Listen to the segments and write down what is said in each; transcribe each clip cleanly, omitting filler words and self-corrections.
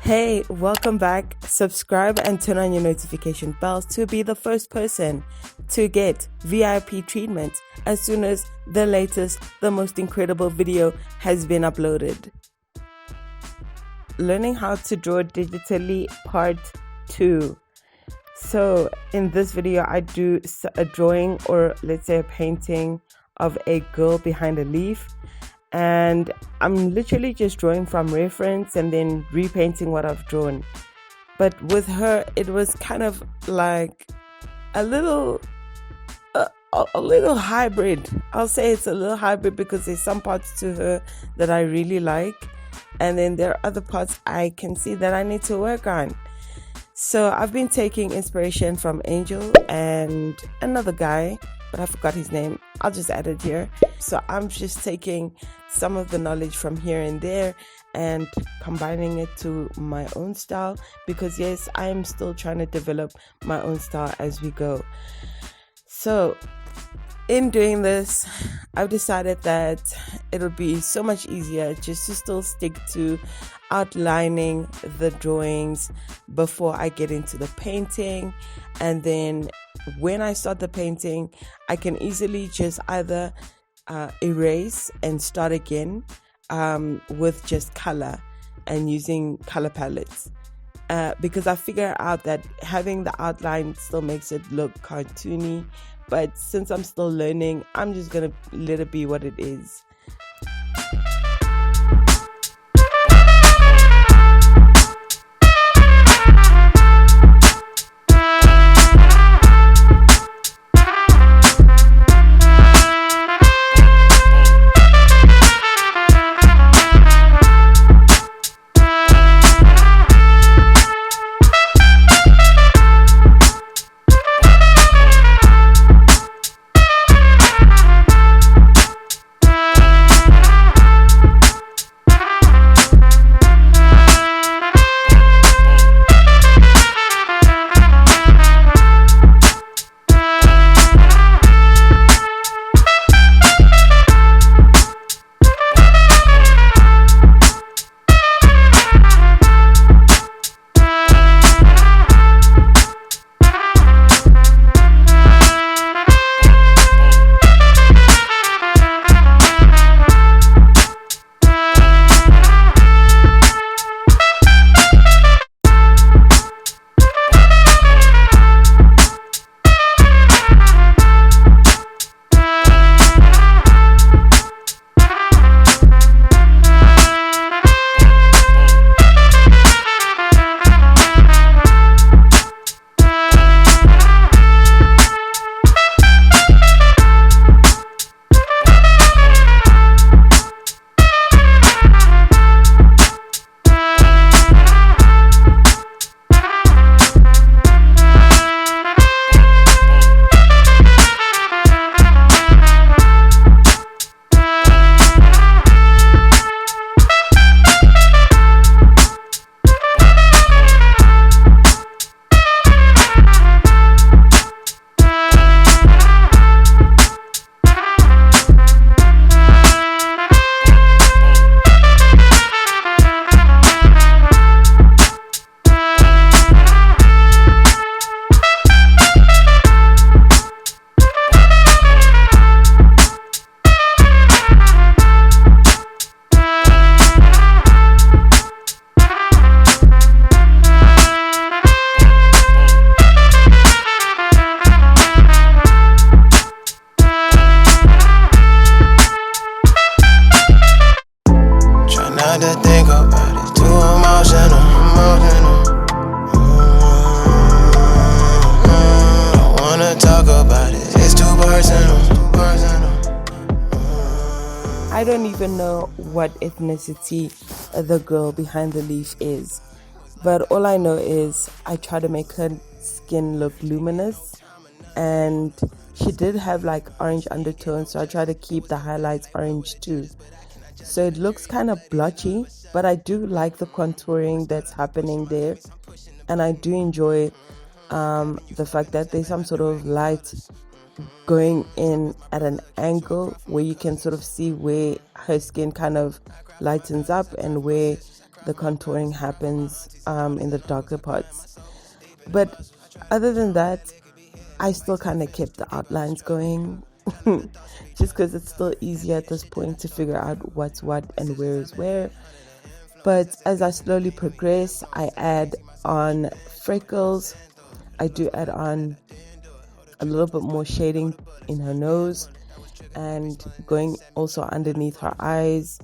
Hey, welcome back. Subscribe and turn on your notification bells to be the first person to get VIP treatment as soon as the latest, the most incredible video has been uploaded. Learning how to draw digitally part 2. So in this video, I do a drawing, or let's say a painting of a girl behind a leaf. And I'm literally just drawing from reference and then repainting what I've drawn. But with her, it was kind of like a little hybrid. I'll say it's a little hybrid because there's some parts to her that I really like, and then there are other parts I can see that I need to work on. So I've been taking inspiration from Angel and another guy, but I forgot his name. I'll just add it here. So I'm just taking some of the knowledge from here and there and combining it to my own style, because yes, I am still trying to develop my own style as we go. So in doing this, I've decided that it'll be so much easier just to still stick to outlining the drawings before I get into the painting, and then when I start the painting, I can easily just either erase and start again with just color and using color palettes, because I figure out that having the outline still makes it look cartoony, but since I'm still learning, I'm just gonna let it be what it is. I don't even know what ethnicity the girl behind the leaf is, but all I know is I try to make her skin look luminous, and she did have like orange undertones, so I try to keep the highlights orange too. So it looks kind of blotchy, but I do like the contouring that's happening there, and I do enjoy the fact that there's some sort of light going in at an angle where you can sort of see where her skin kind of lightens up and where the contouring happens in the darker parts. But other than that, I still kind of kept the outlines going just because it's still easier at this point to figure out what's what and where is where. But as I slowly progress, I add on freckles. I do add on a little bit more shading in her nose and going also underneath her eyes,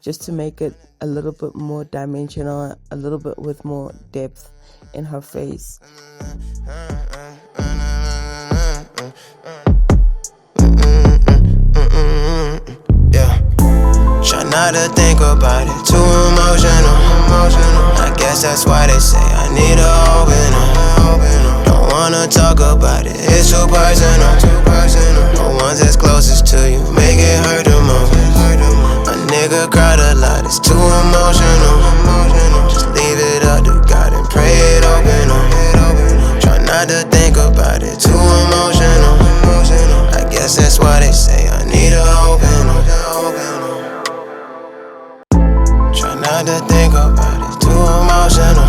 just to make it a little bit more dimensional, a little bit with more depth in her face. Yeah, try not to think about it, too emotional. I guess that's why they say I need to open up. Don't wanna talk about it, it's too personal. The ones that's closest to you make it hurt the most. A nigga cried a lot, it's too emotional. Just leave it up to God and pray it open up. Try not to think about it, too emotional. I guess that's why they say I need to open up. Try not to think about it, too emotional.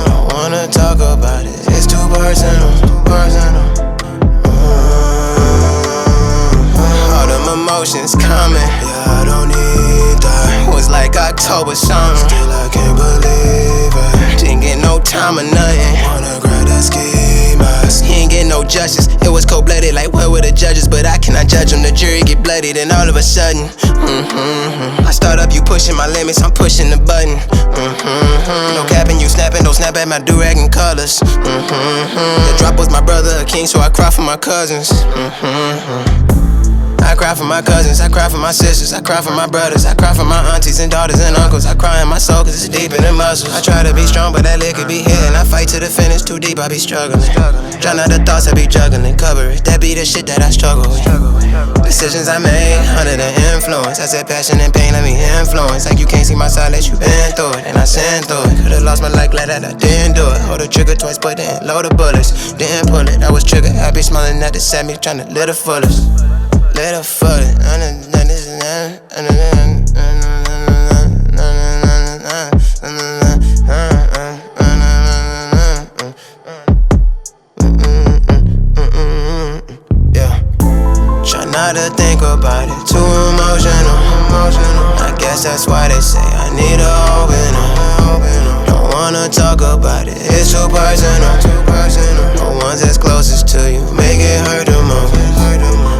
Don't wanna talk about it, it's too personal. All them emotions coming, yeah, I don't need that. Was like October summer, still I can't believe it. Didn't get no time or nothing. Wanna grab that ski mask. He ain't get no justice, it was cold-blooded, like where were the judges? But I cannot judge them, the jury get bloodied. And all of a sudden, I start up, you pushing my limits, I'm pushing the button. No capping, you snapping, don't snap at my do-rag and colors. The drop was my brother, a king, so I cry for my cousins. I cry for my cousins, I cry for my sisters, I cry for my brothers, I cry for my aunties and daughters and uncles. I cry in my soul cause it's deep in the muscles. I try to be strong but that liquor be hitting. I fight to the finish, too deep I be struggling. Drown out the thoughts I be juggling, cover it, that be the shit that I struggle with. Decisions I made, under the influence. I said passion and pain, let me influence. Like you can't see my side, that you been through it, and I sinned through it. Could've lost my life, glad that I didn't do it. Hold the trigger twice but didn't load the bullets. Didn't pull it, I was triggered, happy smiling at the set me, trying to live the fullest. Let her fuck it. Yeah. Try not to think about it, too emotional. I guess that's why they say I need to open up. Don't wanna talk about it, it's too personal. The ones that's closest to you make it hurt the most.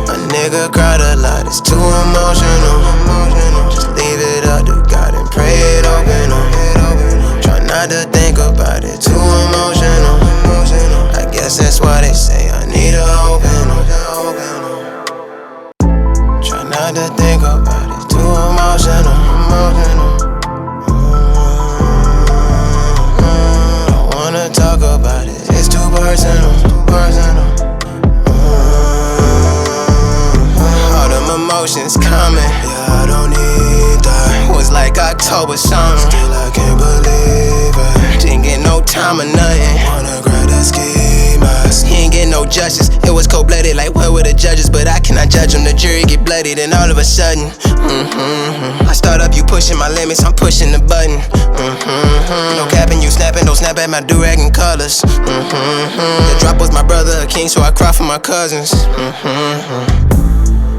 A nigga cried a lot, it's too emotional. Just leave it up to God and pray it open up. Try not to think about it, too emotional. I guess that's why they say I need to open up. Try not to think about it, too emotional. Don't wanna talk about it, it's too personal. Emotions coming, yeah, I don't need that. Was like October summer, still I can't believe it. Didn't get no time or nothing. Wanna grab that ski mask. He ain't get no justice, it was cold-blooded, like where were the judges? But I cannot judge them, the jury get bloodied. And all of a sudden, I start up, you pushing my limits, I'm pushing the button. No capping, you snapping, don't snap at my do-rag and colors. The drop was my brother, a king, so I cry for my cousins.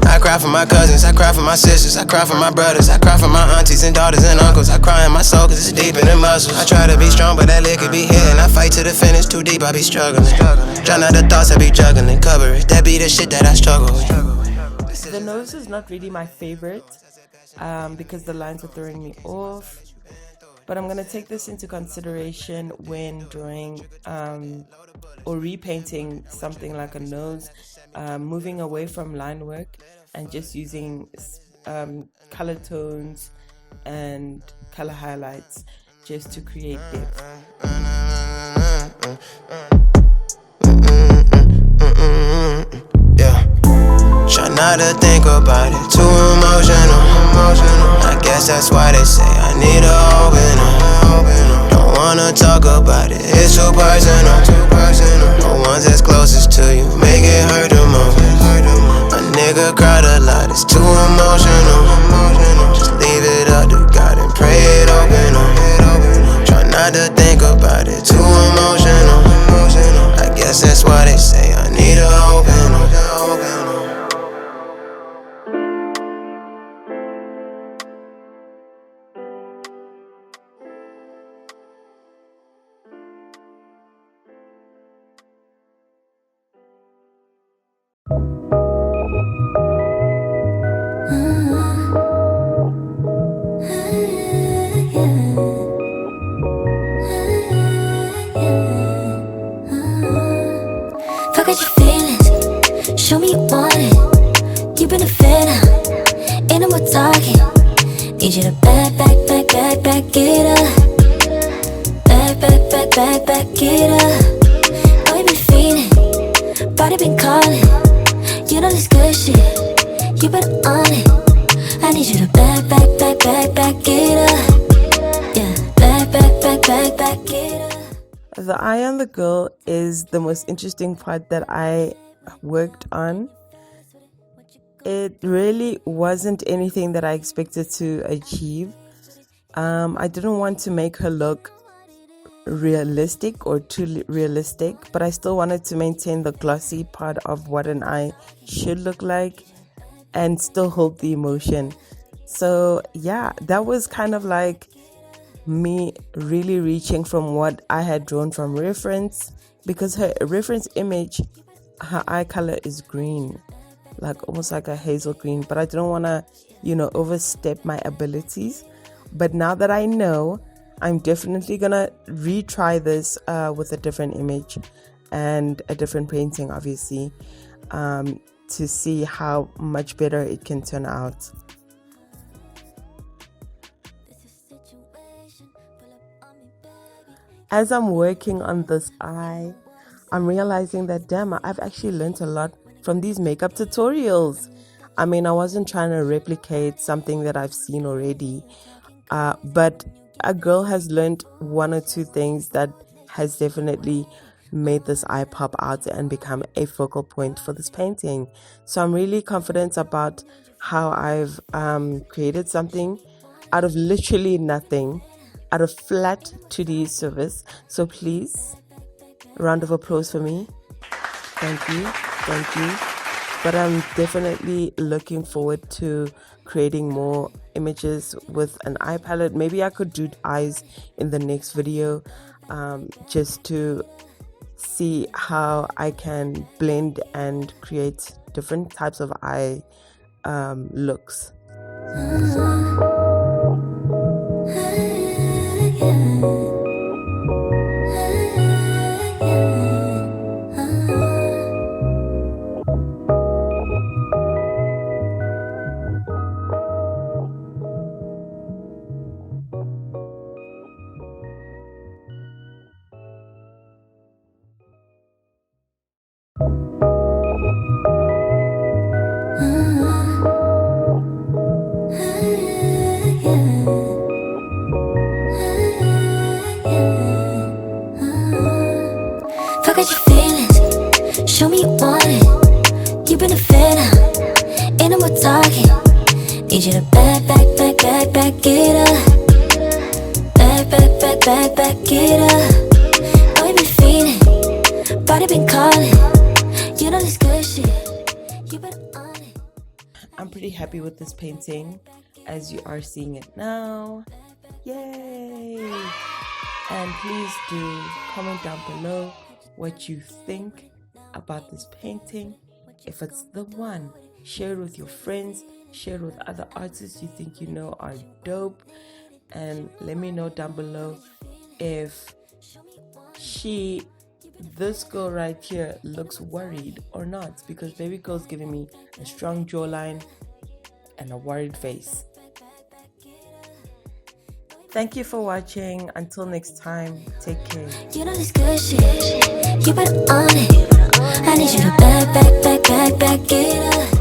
I cry for my cousins, I cry for my sisters, I cry for my brothers, I cry for my aunties and daughters and uncles. I cry in my soul cause it's deep in the muscles. I try to be strong but that liquor be hitting. I fight to the finish, too deep I be struggling. Drown out the thoughts I be juggling, cover it, that be the shit that I struggle with. The nose is not really my favorite because the lines are throwing me off. But I'm going to take this into consideration when drawing or repainting something like a nose, moving away from line work and just using color tones and color highlights just to create depth. Yeah. Try not to think about it, too emotional. I guess that's why they say I need to open up. Don't wanna talk about it, it's too personal. The ones that's closest to you make it hurt the most. A nigga make a crowd a lot, it's too emotional. Just leave it up to God and pray it open up. Try not to think about it, too emotional. I guess that's why they say I need to open up. Forget your feelings, show me you want it. You've been a fan now, ain't no more talking. Need you to back it up. Back it up. Oh, you been feeling, body been calling. You know this good shit, you been on it. I need you to back it up. Yeah, back it up. The eye on the girl is the most interesting part that I worked on. It really wasn't anything that I expected to achieve. I didn't want to make her look realistic or too realistic, but I still wanted to maintain the glossy part of what an eye should look like and still hold the emotion. So yeah, that was kind of like me really reaching from what I had drawn from reference, because her reference image, her eye color is green, like almost like a hazel green, but I didn't want to, overstep my abilities. But now that I know, I'm definitely gonna retry this with a different image and a different painting, obviously, to see how much better it can turn out. As I'm working on this eye, I'm realizing that, damn, I've actually learned a lot from these makeup tutorials. I mean, I wasn't trying to replicate something that I've seen already, but a girl has learned one or two things that has definitely made this eye pop out and become a focal point for this painting. So I'm really confident about how I've created something out of literally nothing, out of flat 2D service. So please, round of applause for me. Thank you. But I'm definitely looking forward to creating more images with an eye palette. Maybe I could do eyes in the next video, just to see how I can blend and create different types of eye looks. Forget your feelings, show me you want it. You've been a fan now, ain't no more talking. Need you to back it up. Back it up. Oh, you been feeling, body been calling. You know this good shit, you been on it. I'm pretty happy with this painting, as you are seeing it now. Yay! And please do comment down below what you think about this painting. If it's the one, share it with your friends, share it with other artists you think you know are dope, and let me know down below if this girl right here looks worried or not, because baby girl's giving me a strong jawline and a worried face. Thank you for watching. Until next time, take care. You know this good shit, you been on it. I need you to back it up.